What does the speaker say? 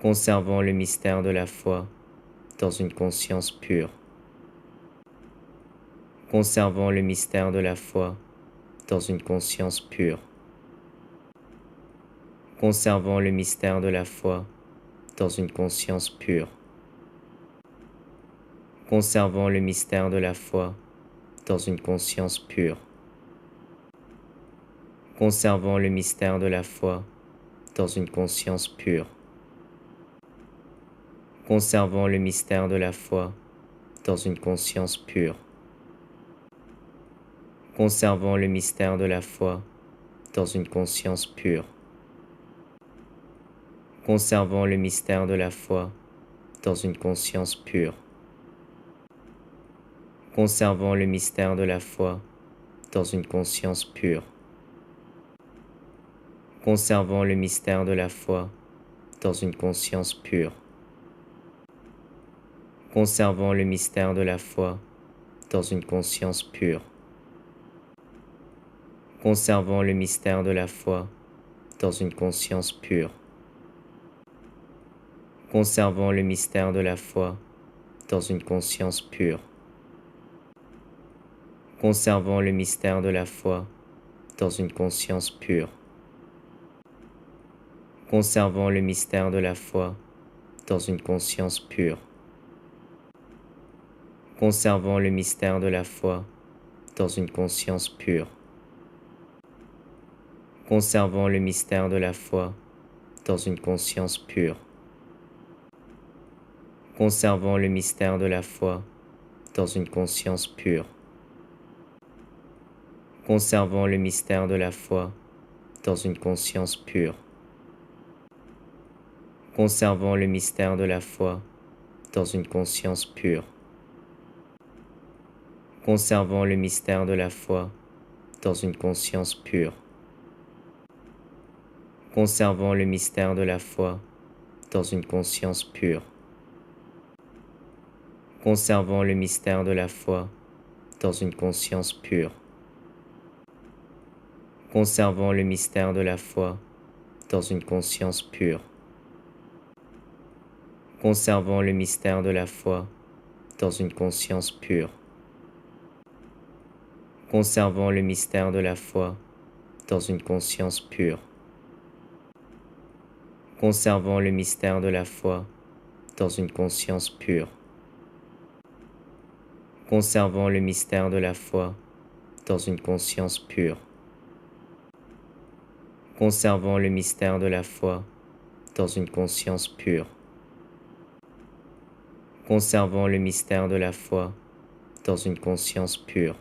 Conservant le mystère de la foi dans une conscience pure. Conservant le mystère de la foi dans une conscience pure. Conservant le mystère de la foi dans une conscience pure. Conservant le mystère de la foi dans une conscience pure. Conservant le mystère de la foi dans une conscience pure. Conservant le mystère de la foi dans une conscience pure. Conservant le mystère de la foi dans une conscience pure. Conservant le mystère de la foi dans une conscience pure. Conservant le mystère de la foi dans une conscience pure. Conservant le mystère de la foi dans une conscience pure. Conservant le mystère de la foi dans une conscience pure. Conservant le mystère de la foi dans une conscience pure. Conservant le mystère de la foi dans une conscience pure. Conservant le mystère de la foi dans une conscience pure. Conservant le mystère de la foi dans une conscience pure. Conservant le mystère de la foi dans une conscience pure. Conservant le mystère de la foi dans une conscience pure. Conservant le mystère de la foi dans une conscience pure. Conservant le mystère de la foi dans une conscience pure. Conservant le mystère de la foi dans une conscience pure. Conservant le mystère de la foi dans une conscience pure. Conservant le mystère de la foi dans une conscience pure. Conservant le mystère de la foi dans une conscience pure. Conservant le mystère de la foi dans une conscience pure. Conservant le mystère de la foi dans une conscience pure. Conservant le mystère de la foi dans une conscience pure. Conservant le mystère de la foi dans une conscience pure. Conservant le mystère de la foi dans une conscience pure. Conservant le mystère de la foi dans une conscience pure. Conservant le mystère de la foi dans une conscience pure.